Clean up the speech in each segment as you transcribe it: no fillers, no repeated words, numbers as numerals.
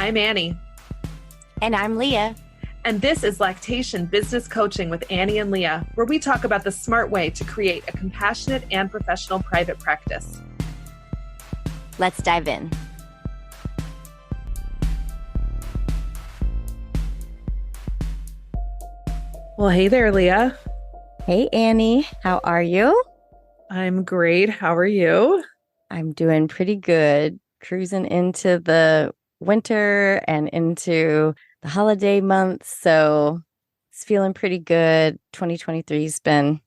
I'm Annie. And I'm Leah. And this is Lactation Business Coaching with Annie and Leah, where we talk about the smart way to create a compassionate and professional private practice. Let's dive in. Well, hey there, Leah. Hey, Annie. How are you? I'm great. How are you? I'm doing pretty good. Cruising into the winter and into the holiday months. So it's feeling pretty good. 2023's been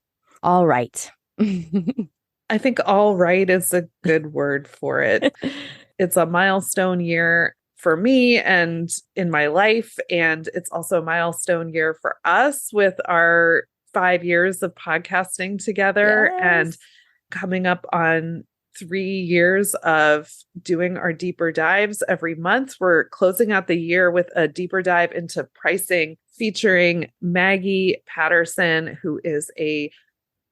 all right. I think all right is a good word for it. It's a milestone year for me and in my life. And it's also a milestone year for us with our 5 years of podcasting together and coming up on 3 years of doing our deeper dives every month. We're closing out the year with a deeper dive into pricing featuring Maggie Patterson, who is a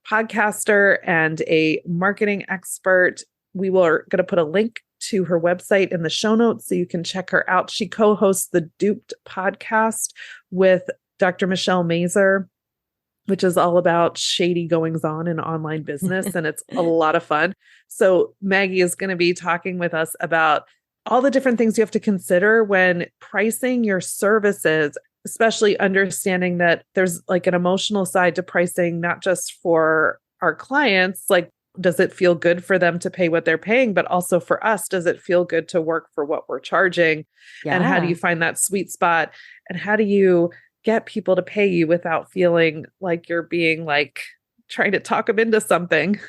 podcaster and a marketing expert. We are going to put a link to her website in the show notes so you can check her out. She co-hosts the Duped podcast with Dr. Michelle Mazur, which is all about shady goings on in online business. And it's a lot of fun. So Maggie is going to be talking with us about all the different things you have to consider when pricing your services, especially understanding that there's like an emotional side to pricing, not just for our clients. Like, does it feel good for them to pay what they're paying? But also for us, does it feel good to work for what we're charging? Yeah. And how do you find that sweet spot? And how do you get people to pay you without feeling like you're being like trying to talk them into something?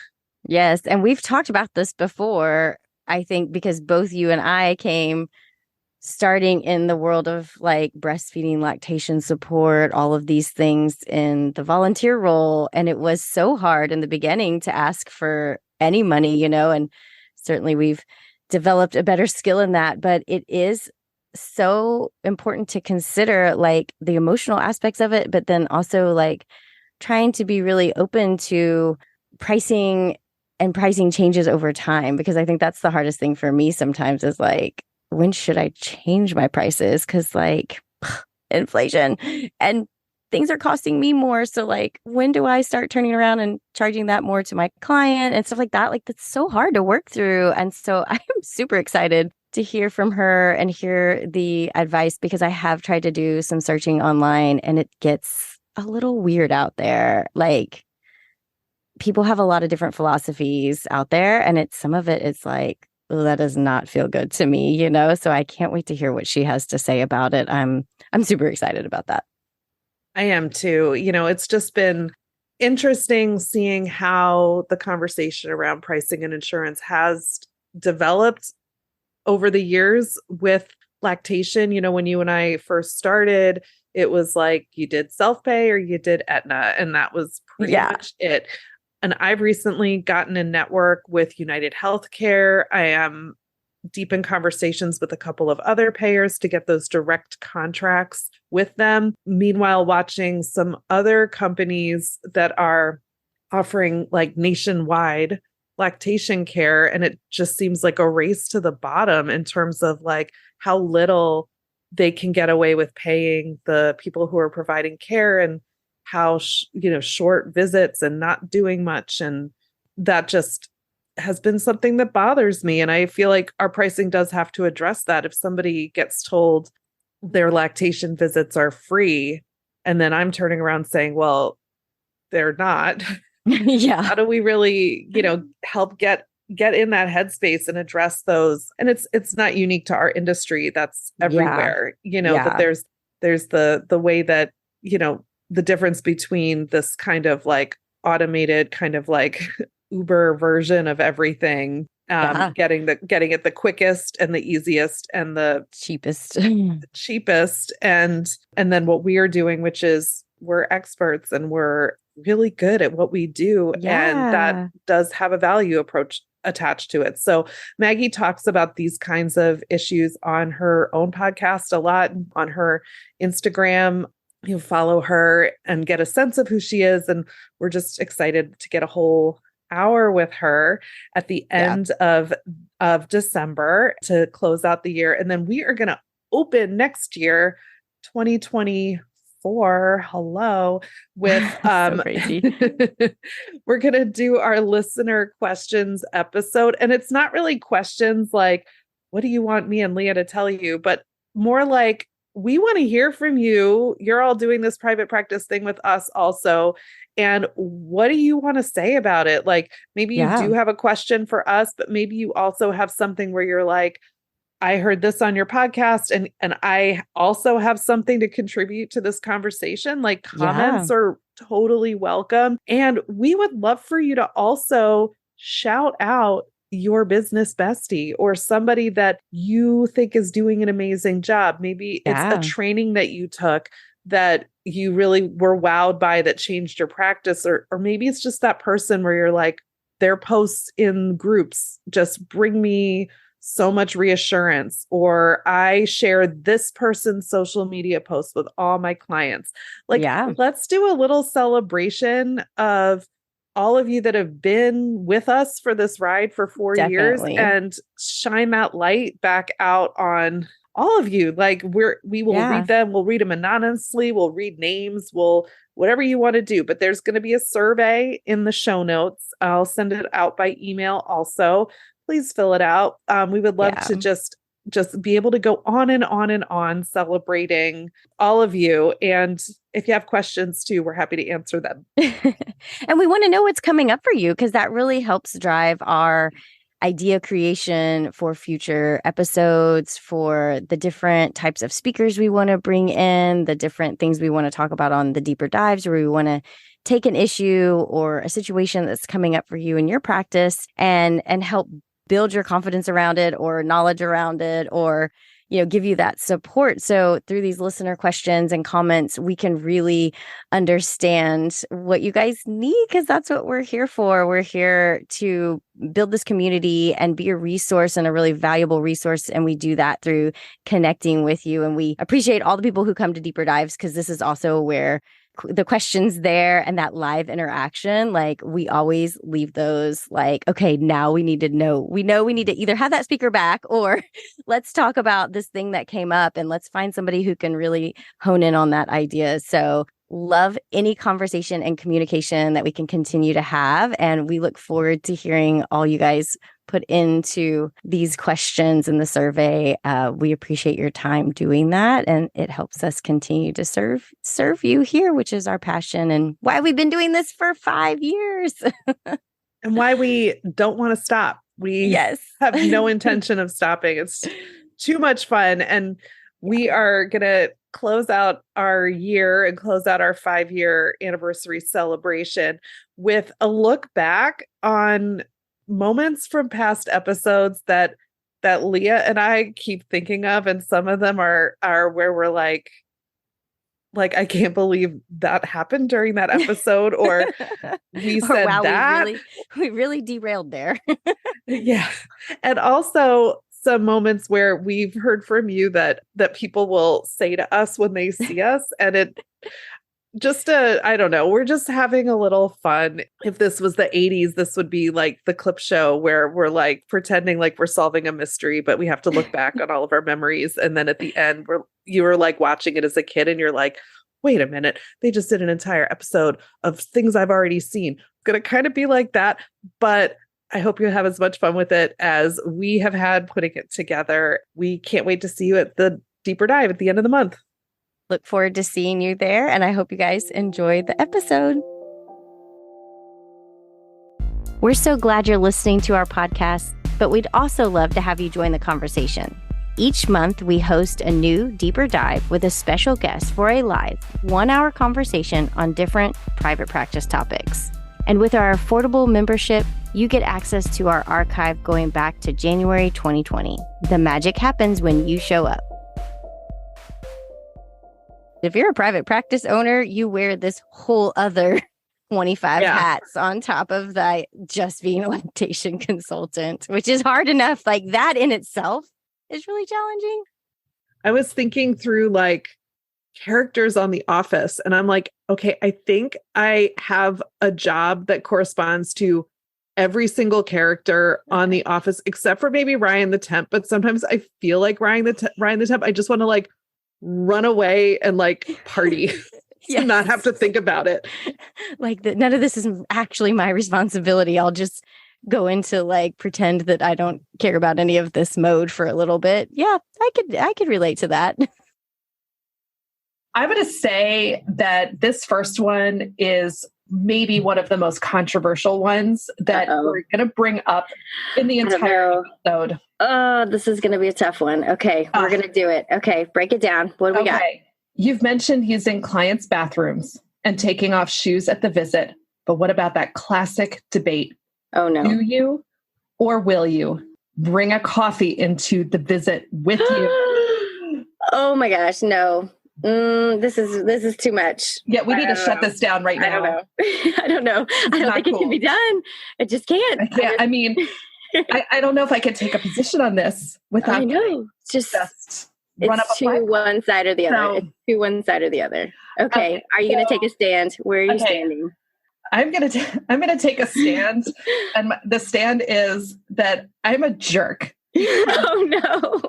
Yes. And we've talked about this before, I think, because both you and I came starting in the world of like breastfeeding, lactation support, all of these things in the volunteer role. And it was so hard in the beginning to ask for any money, and certainly we've developed a better skill in that, but it is so important to consider like the emotional aspects of it, but then also like trying to be really open to pricing and pricing changes over time, because I think that's the hardest thing for me sometimes is like, when should I change my prices? Because like inflation and things are costing me more. So like, when do I start turning around and charging that more to my client and stuff like that? Like, that's so hard to work through. And so I am super excited to hear from her and hear the advice, because I have tried to do some searching online and it gets a little weird out there. Like, people have a lot of different philosophies out there, and some of it is like, that does not feel good to me, So I can't wait to hear what she has to say about it. I'm super excited about that. I am too. It's just been interesting seeing how the conversation around pricing and insurance has developed over the years with lactation. When you and I first started, it was like you did self-pay or you did Aetna, and that was pretty much it. And I've recently gotten a network with United Healthcare. I am deep in conversations with a couple of other payers to get those direct contracts with them. Meanwhile, watching some other companies that are offering like nationwide lactation care. And it just seems like a race to the bottom in terms of like how little they can get away with paying the people who are providing care, and how, short visits and not doing much. And that just has been something that bothers me. And I feel like our pricing does have to address that. If somebody gets told their lactation visits are free, and then I'm turning around saying, well, they're not. Yeah. How do we really, help get in that headspace and address those? And it's not unique to our industry. That's everywhere, that there's the way that, the difference between this kind of like automated kind of like Uber version of everything, getting it the quickest and the easiest and the cheapest, and then what we are doing, which is we're experts and we're really good at what we do. Yeah. And that does have a value approach attached to it. So Maggie talks about these kinds of issues on her own podcast a lot, on her Instagram. You follow her and get a sense of who she is. And we're just excited to get a whole hour with her at the end of December to close out the year. And then we are going to open next year, 2024. Hello, with So crazy. we're going to do our listener questions episode. And it's not really questions like, what do you want me and Leah to tell you? But more like, we want to hear from you. You're all doing this private practice thing with us also. And what do you want to say about it? Like, maybe you Yeah. do have a question for us, but maybe you also have something where you're like, I heard this on your podcast and I also have something to contribute to this conversation. Like, Yeah. comments are totally welcome. And we would love for you to also shout out your business bestie or somebody that you think is doing an amazing job. Maybe it's a Yeah. training that you took that you really were wowed by that changed your practice, or maybe it's just that person where you're like, their posts in groups just bring me so much reassurance, or I share this person's social media post with all my clients. Like, Yeah. let's do a little celebration of all of you that have been with us for this ride for 4 years Definitely. and shine that light back out on all of you. Like, we will Yeah. read them, we'll read them anonymously, we'll read names, we'll whatever you want to do. But there's going to be a survey in the show notes. I'll send it out by email also. Please fill it out. We would love Yeah. to just be able to go on and on and on celebrating all of you. And if you have questions too, we're happy to answer them. And we want to know what's coming up for you because that really helps drive our idea creation for future episodes, for the different types of speakers we want to bring in, the different things we want to talk about on the deeper dives, where we want to take an issue or a situation that's coming up for you in your practice and help build your confidence around it or knowledge around it, or give you that support. So through these listener questions and comments, we can really understand what you guys need, because that's what we're here for. We're here to build this community and be a resource and a really valuable resource. And we do that through connecting with you. And we appreciate all the people who come to Deeper Dives, because this is also where the questions there and that live interaction, like we always leave those like, okay, now we need to know, we need to either have that speaker back or let's talk about this thing that came up and let's find somebody who can really hone in on that idea. So love any conversation and communication that we can continue to have. And we look forward to hearing all you guys put into these questions in the survey. We appreciate your time doing that. And it helps us continue to serve you here, which is our passion and why we've been doing this for 5 years. And why we don't want to stop. We Yes. have no intention of stopping. It's too much fun. And we are going to close out our year and close out our 5-year anniversary celebration with a look back on moments from past episodes that Leah and I keep thinking of. And some of them are where we're like, I can't believe that happened during that episode, or we said wow, that. We really derailed there. Yeah. And also some moments where we've heard from you that people will say to us when they see us, and it just I don't know, we're just having a little fun. If this was the 80s, this would be like the clip show where we're like pretending like we're solving a mystery, but we have to look back on all of our memories. And then at the end, you were like watching it as a kid and you're like, wait a minute, they just did an entire episode of things I've already seen. It's going to kind of be like that, but I hope you have as much fun with it as we have had putting it together. We can't wait to see you at the deeper dive at the end of the month. Look forward to seeing you there, and I hope you guys enjoyed the episode. We're so glad you're listening to our podcast, but we'd also love to have you join the conversation. Each month, we host a new deeper dive with a special guest for a live 1-hour conversation on different private practice topics. And with our affordable membership, you get access to our archive going back to January 2020. The magic happens when you show up. If you're a private practice owner, you wear this whole other 25 hats on top of that just being a lactation consultant, which is hard enough. Like that in itself is really challenging. I was thinking through like characters on The Office, and I'm like, okay, I think I have a job that corresponds to every single character on The Office, except for maybe Ryan the Temp. But sometimes I feel like Ryan the Temp. I just want to like run away and like party. Yes. Not have to think about it. Like none of this is actually my responsibility. I'll just go into like pretend that I don't care about any of this mode for a little bit. Yeah, I could relate to that. I'm going to say that this first one is maybe one of the most controversial ones that we're going to bring up in the entire episode. Oh, this is going to be a tough one. Okay, we're going to do it. Okay, break it down. What do we got? You've mentioned using clients' bathrooms and taking off shoes at the visit, but what about that classic debate? Oh, no. Do you or will you bring a coffee into the visit with you? Oh my gosh, no. This is too much. Yeah, we need to shut this down right now. I don't know. I don't think it can be done. I just can't. I can't. I mean, I don't know if I could take a position on this without. I know. Just run up it's to one side or the other. It's to one side or the other. Okay. Are you going to take a stand? Where are you standing? I'm gonna take a stand, and the stand is that I'm a jerk. Oh no!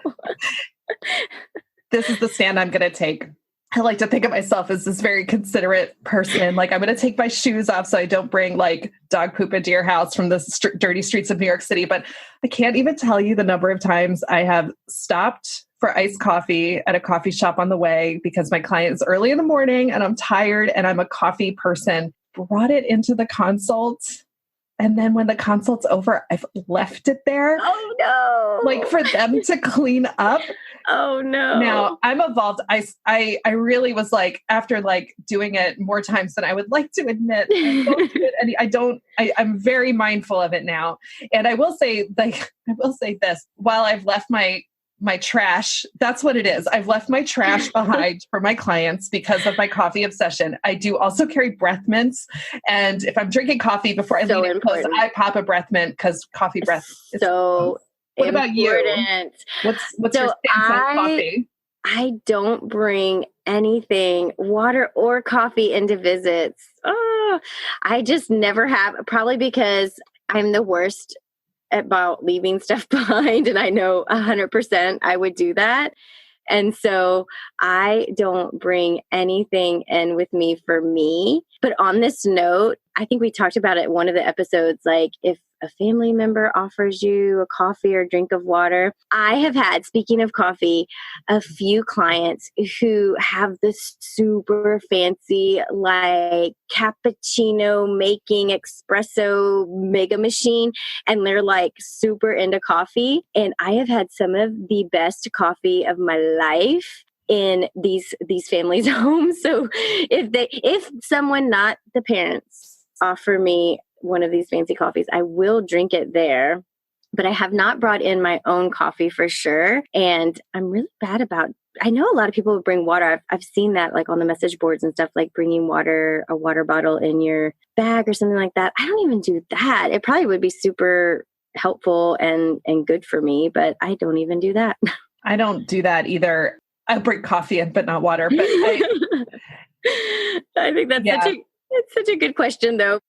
This is the stand I'm gonna take. I like to think of myself as this very considerate person. Like I'm gonna take my shoes off so I don't bring like dog poop into your house from the dirty streets of New York City. But I can't even tell you the number of times I have stopped for iced coffee at a coffee shop on the way because my client is early in the morning and I'm tired and I'm a coffee person. Brought it into the consult. And then when the consult's over, I've left it there. Oh no. Like for them to clean up. Oh no. Now I'm evolved. I really was like, after like doing it more times than I would like to admit, I'm very mindful of it now. And I will say this, while I've left my trash, that's what it is. I've left my trash behind for my clients because of my coffee obsession. I do also carry breath mints. And if I'm drinking coffee before I leave it close, I pop a breath mint because coffee breath is so What important. About you? What's your stance on coffee? I don't bring anything, water or coffee, into visits. Oh, I just never have, probably because I'm the worst about leaving stuff behind. And I know 100% I would do that. And so I don't bring anything in with me for me. But on this note, I think we talked about it in one of the episodes, like if a family member offers you a coffee or drink of water. I have had, speaking of coffee, a few clients who have this super fancy, like cappuccino making espresso mega machine, and they're like super into coffee. And I have had some of the best coffee of my life in these families' homes. So if someone, not the parents, offer me one of these fancy coffees, I will drink it there. But I have not brought in my own coffee for sure. And I'm really bad about, I know a lot of people bring water. I've seen that like on the message boards and stuff, like bringing a water bottle in your bag or something like that. I don't even do that. It probably would be super helpful and good for me, but I don't even do that. I don't do that either. I bring coffee in, but not water. But I think that's such a good question though.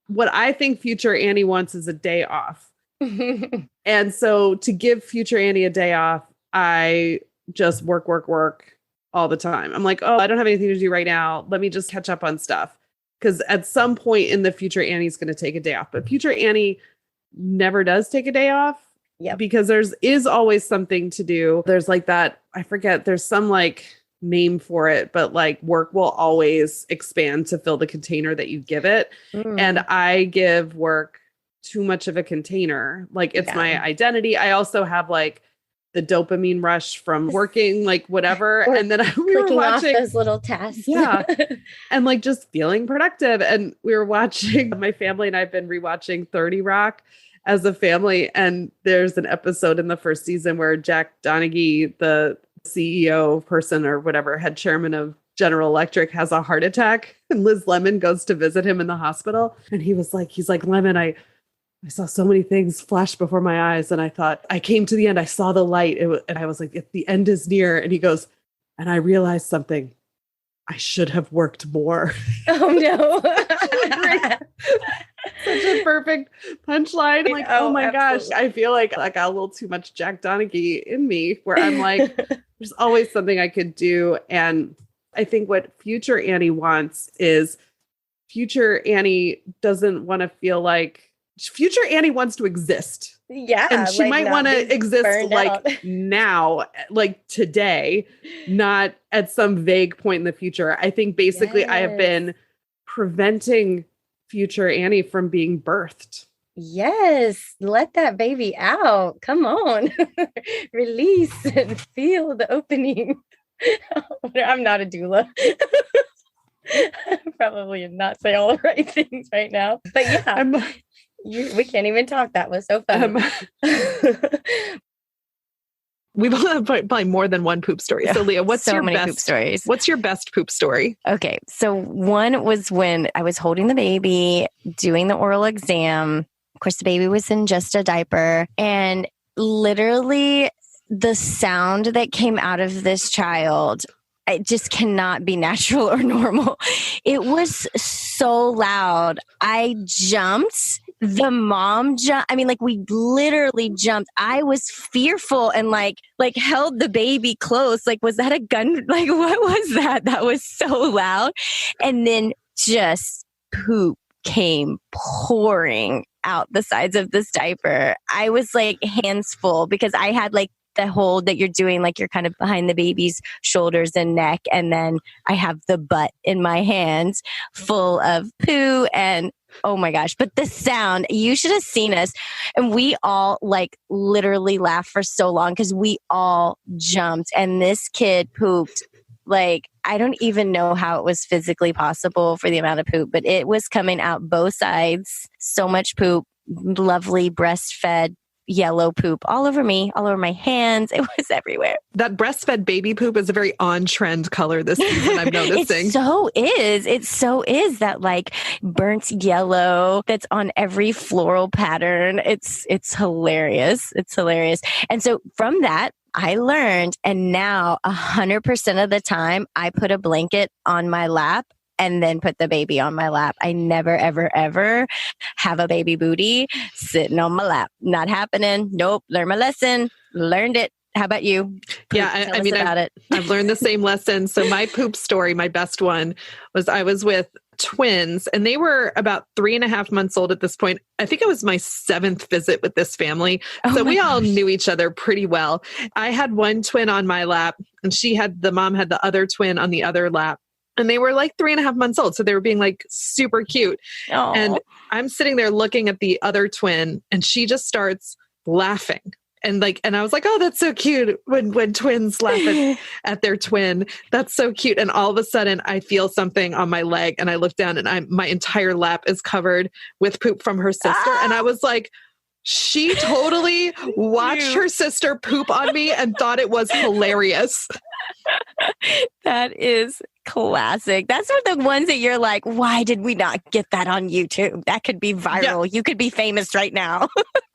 What I think future Annie wants is a day off. And so to give future Annie a day off, I just work all the time. I'm like, oh, I don't have anything to do right now. Let me just catch up on stuff. Because at some point in the future, Annie's going to take a day off. But future Annie never does take a day off. Yeah. Because is always something to do. There's like that, I forget, there's some like name for it, but like work will always expand to fill the container that you give it. And I give work too much of a container. Like it's my identity. I also have like the dopamine rush from working, like whatever. And then we were watching off those little tasks. Yeah. And like just feeling productive. And we were watching, my family and I've been rewatching 30 Rock as a family. And there's an episode in the first season where Jack Donaghy, the CEO person or whatever, head chairman of General Electric, has a heart attack, and Liz Lemon goes to visit him in the hospital. And he's like, Lemon, I saw so many things flash before my eyes. And I thought, I came to the end, I saw the light. And I was like, if the end is near. And he goes, and I realized something. I should have worked more. Oh no. Such a perfect punchline. I'm like, oh my gosh, I feel like I got a little too much Jack Donaghy in me where I'm like, there's always something I could do. And I think what future Annie wants is future Annie doesn't want to feel like future Annie wants to exist. Yeah. And she might want to exist like out. now, like today, not at some vague point in the future. I think basically I have been preventing future Annie from being birthed. Yes. Let that baby out. Come on. Release and feel the opening. I'm not a doula. Probably not say all the right things right now. But yeah, we can't even talk. That was so funny. We both have probably more than one poop story. So Leah, what's your best poop stories? What's your best poop story? Okay. So one was when I was holding the baby, doing the oral exam. Of course, the baby was in just a diaper, and literally the sound that came out of this child, it just cannot be natural or normal. It was so loud. I jumped. The mom jumped. I mean, like we literally jumped. I was fearful and like held the baby close. Like, was that a gun? Like, what was that? That was so loud. And then just poop came pouring out the sides of this diaper. I was like hands full because I had like the hold that you're doing, like you're kind of behind the baby's shoulders and neck. And then I have the butt in my hands full of poo and oh my gosh. But the sound, you should have seen us. And we all like literally laughed for so long because we all jumped and this kid pooped. Like, I don't even know how it was physically possible for the amount of poop, but it was coming out both sides. So much poop, lovely breastfed yellow poop all over me, all over my hands. It was everywhere. That breastfed baby poop is a very on-trend color this season, I'm noticing. It so is that like burnt yellow that's on every floral pattern. It's hilarious. It's hilarious. And so from that, I learned, and now 100% of the time I put a blanket on my lap and then put the baby on my lap. I never, ever, ever have a baby booty sitting on my lap. Not happening. Nope. Learn my lesson. Learned it. How about you? Yeah, I mean, I've learned the same lesson. So my poop story, my best one, was I was with twins and they were about 3.5 months old at this point. I think it was my 7th visit with this family. So we all knew each other pretty well. I had one twin on my lap and the mom had the other twin on the other lap. And they were like 3.5 months old. So they were being like super cute. Aww. And I'm sitting there looking at the other twin and she just starts laughing. And I was like, oh, that's so cute when twins laugh at their twin. That's so cute. And all of a sudden I feel something on my leg and I look down and my entire lap is covered with poop from her sister. And I was like, she totally watched her sister poop on me and thought it was hilarious. That is classic. That's one of the ones that you're like, why did we not get that on YouTube? That could be viral. Yeah. You could be famous right now.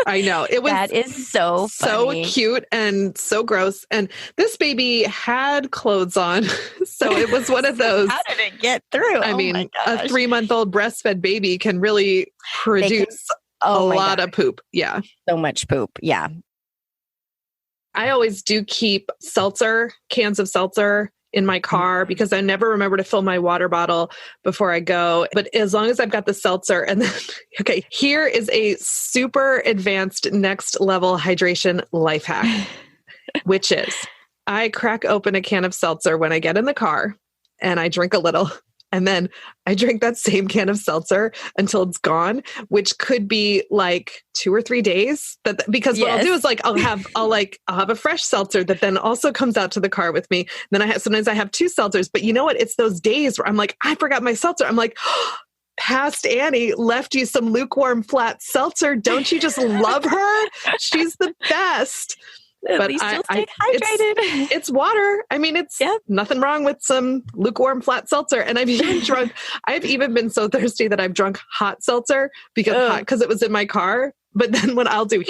I know. That is so funny. So cute and so gross. And this baby had clothes on. So it was one of those. How did it get through? I mean, a 3-month-old breastfed baby can really produce a lot of poop. Yeah. So much poop. Yeah. I always do keep cans of seltzer in my car because I never remember to fill my water bottle before I go. But as long as I've got the seltzer and then, okay, here is a super advanced next level hydration life hack, which is I crack open a can of seltzer when I get in the car and I drink a little. And then I drink that same can of seltzer until it's gone, which could be like 2 or 3 days. Because what I'll do is I'll have a fresh seltzer that then also comes out to the car with me. Then sometimes I have 2 seltzers, but you know what? It's those days where I'm like, I forgot my seltzer. I'm like, past Annie left you some lukewarm flat seltzer. Don't you just love her? She's the best. At least you'll stay hydrated. It's water. I mean, it's nothing wrong with some lukewarm flat seltzer. And I've even been so thirsty that I've drunk hot seltzer because it was in my car. But then what I'll do,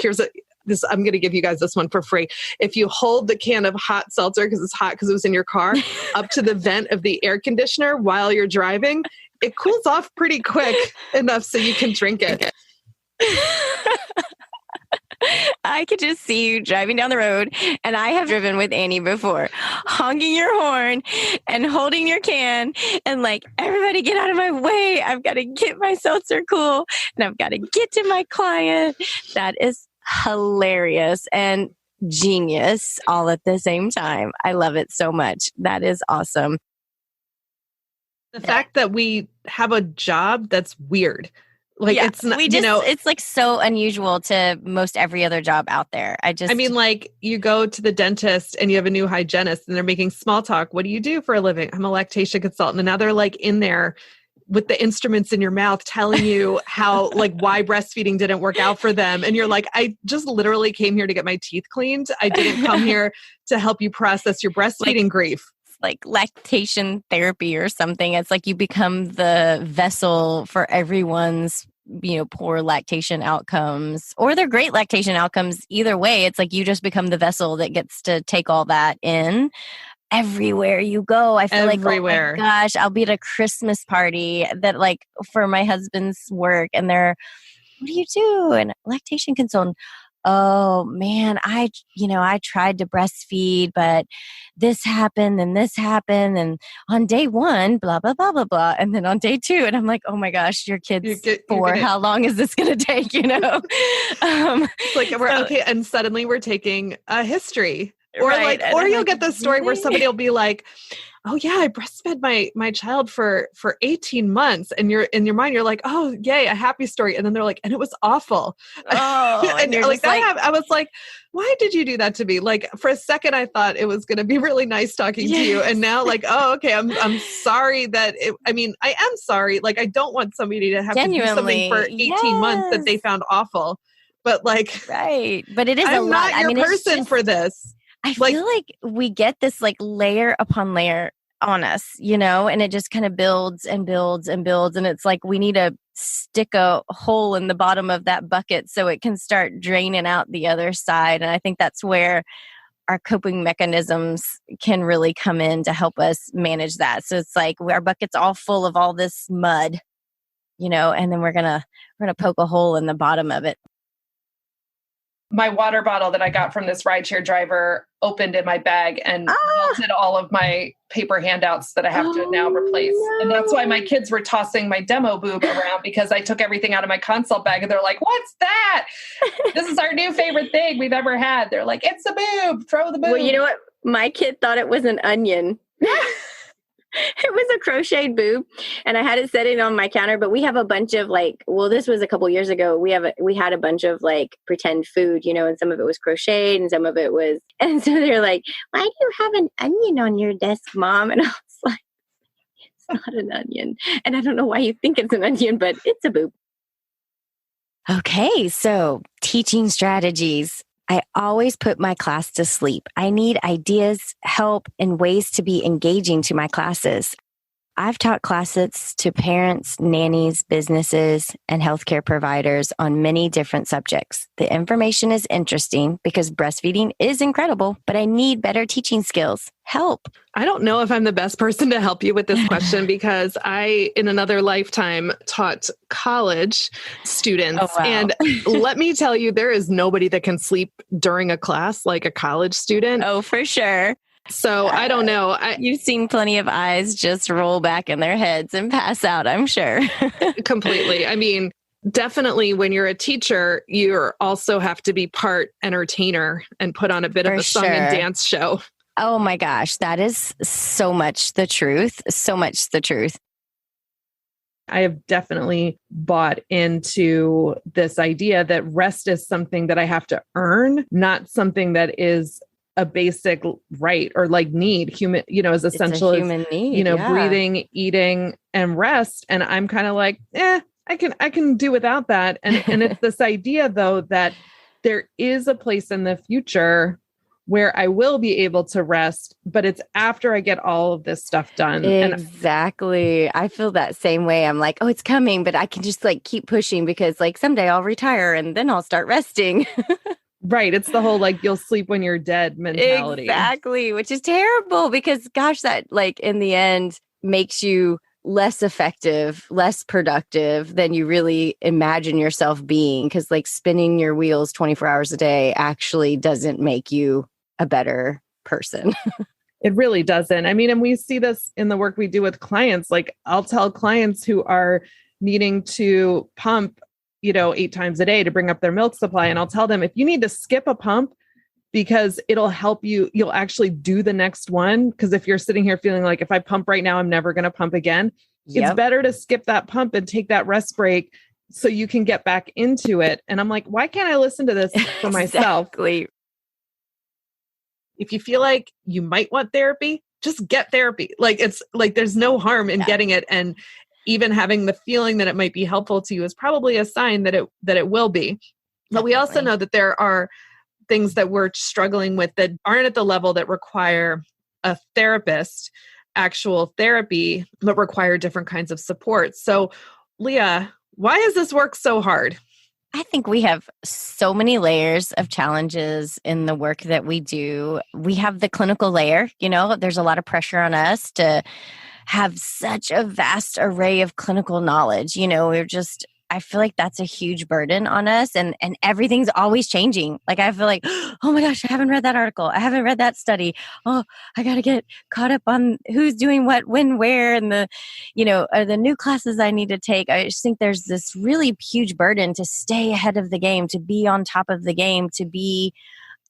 I'm going to give you guys this one for free. If you hold the can of hot seltzer, because it's hot because it was in your car, up to the vent of the air conditioner while you're driving, it cools off pretty quick enough so you can drink it. I could just see you driving down the road, and I have driven with Annie before, honking your horn and holding your can and like, everybody get out of my way. I've got to get my seltzer cool and I've got to get to my client. That is hilarious and genius all at the same time. I love it so much. That is awesome. The fact that we have a job that's weird. Like it's not, it's like so unusual to most every other job out there. I mean, like you go to the dentist and you have a new hygienist and they're making small talk. What do you do for a living? I'm a lactation consultant. And now they're like in there with the instruments in your mouth telling you how, like, why breastfeeding didn't work out for them. And you're like, I just literally came here to get my teeth cleaned. I didn't come here to help you process your breastfeeding grief. Like lactation therapy or something. It's like you become the vessel for everyone's, poor lactation outcomes, or their great lactation outcomes. Either way, it's like you just become the vessel that gets to take all that in everywhere you go. I feel like, oh my gosh, I'll be at a Christmas party that, like, for my husband's work, and they're, what do you do? And lactation consultant. Oh man, I tried to breastfeed, but this happened and this happened. And on day 1, blah, blah, blah, blah, blah. And then on day 2, and I'm like, oh my gosh, your kid's 4. How long is this going to take? It's like, okay. And suddenly we're taking a history. Or right. Or you'll get the story where somebody will be like, oh yeah, I breastfed my child for 18 months. And you're in your mind, you're like, oh yay, a happy story. And then they're like, and it was awful. Oh, and you're like, I was like, why did you do that to me? Like, for a second, I thought it was going to be really nice talking to you. And now, like, oh, okay, I'm sorry that I am sorry. Like, I don't want somebody to have to do something for 18 months that they found awful. But like, right. But it is I'm not your person for this. I feel like we get this like layer upon layer on us, and it just kind of builds and builds and builds. And it's like we need to stick a hole in the bottom of that bucket so it can start draining out the other side. And I think that's where our coping mechanisms can really come in to help us manage that. So it's like our bucket's all full of all this mud, and then we're gonna poke a hole in the bottom of it. My water bottle that I got from this rideshare driver opened in my bag and melted all of my paper handouts that I have to now replace. No. And that's why my kids were tossing my demo boob around, because I took everything out of my consult bag and they're like, what's that? This is our new favorite thing we've ever had. They're like, it's a boob, throw the boob. Well, you know what? My kid thought it was an onion. It was a crocheted boob, and I had it sitting on my counter. But we have a bunch of this was a couple years ago. We had a bunch of pretend food, and some of it was crocheted and some of it was. And so they're like, "Why do you have an onion on your desk, Mom?" And I was like, "It's not an onion, and I don't know why you think it's an onion, but it's a boob." Okay, so teaching strategies. I always put my class to sleep. I need ideas, help, and ways to be engaging to my classes. I've taught classes to parents, nannies, businesses, and healthcare providers on many different subjects. The information is interesting because breastfeeding is incredible, but I need better teaching skills. Help. I don't know if I'm the best person to help you with this question because I, in another lifetime, taught college students. Oh, wow. And let me tell you, there is nobody that can sleep during a class like a college student. Oh, for sure. So I don't know. You've seen plenty of eyes just roll back in their heads and pass out, I'm sure. Completely. I mean, definitely when you're a teacher, you also have to be part entertainer and put on a bit of a song and dance show. Oh my gosh, that is so much the truth. So much the truth. I have definitely bought into this idea that rest is something that I have to earn, not something that is a basic right or need human, as essential as human need, breathing, eating, and rest. And I'm kind of like, I can do without that. And it's this idea though, that there is a place in the future where I will be able to rest, but it's after I get all of this stuff done. Exactly. I feel that same way. I'm like, oh, it's coming, but I can just keep pushing because someday I'll retire and then I'll start resting. Right. It's the whole you'll sleep when you're dead mentality. Exactly. Which is terrible because gosh, that in the end makes you less effective, less productive than you really imagine yourself being. Because like spinning your wheels 24 hours a day actually doesn't make you a better person. It really doesn't. I mean, and we see this in the work we do with clients. Like I'll tell clients who are needing to pump, 8 times a day to bring up their milk supply. And I'll tell them, if you need to skip a pump because it'll help you, you'll actually do the next one. Because if you're sitting here feeling like if I pump right now, I'm never going to pump again. It's better to skip that pump and take that rest break so you can get back into it. And I'm like, why can't I listen to this for myself? Exactly. If you feel like you might want therapy, just get therapy. Like it's like there's no harm in getting it. And even having the feeling that it might be helpful to you is probably a sign that it will be. But we also know that there are things that we're struggling with that aren't at the level that require a therapist, actual therapy, but require different kinds of support. So, Leah, why is this work so hard? I think we have so many layers of challenges in the work that we do. We have the clinical layer, there's a lot of pressure on us to have such a vast array of clinical knowledge. I feel like that's a huge burden on us, and everything's always changing. Like I feel like, oh my gosh, I haven't read that article. I haven't read that study. Oh, I got to get caught up on who's doing what, when, where, and are the new classes I need to take. I just think there's this really huge burden to stay ahead of the game, to be on top of the game, to be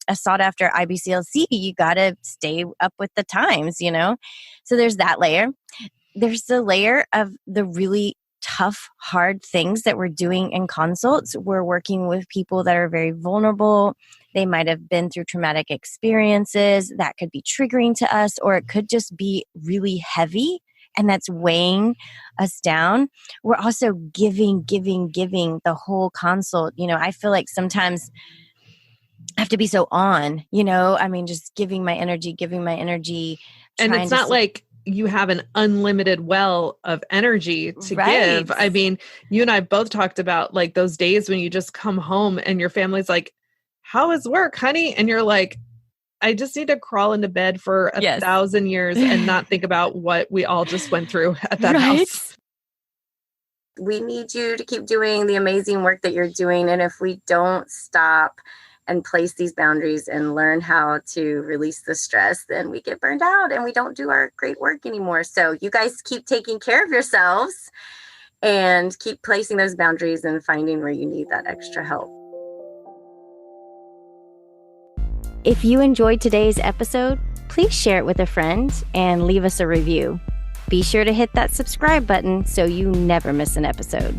a sought after IBCLC. You got to stay up with the times, So there's that layer. There's the layer of the really tough, hard things that we're doing in consults. We're working with people that are very vulnerable. They might have been through traumatic experiences that could be triggering to us, or it could just be really heavy and that's weighing us down. We're also giving the whole consult. I feel like sometimes I have to be so on, just giving my energy. And it's not like you have an unlimited well of energy to give. I mean, you and I both talked about like those days when you just come home and your family's like, how is work, honey? And you're like, I just need to crawl into bed for 1,000 years and not think about what we all just went through at that house. We need you to keep doing the amazing work that you're doing. And if we don't stop and place these boundaries and learn how to release the stress, then we get burned out and we don't do our great work anymore. So you guys keep taking care of yourselves and keep placing those boundaries and finding where you need that extra help. If you enjoyed today's episode, please share it with a friend and leave us a review. Be sure to hit that subscribe button so you never miss an episode.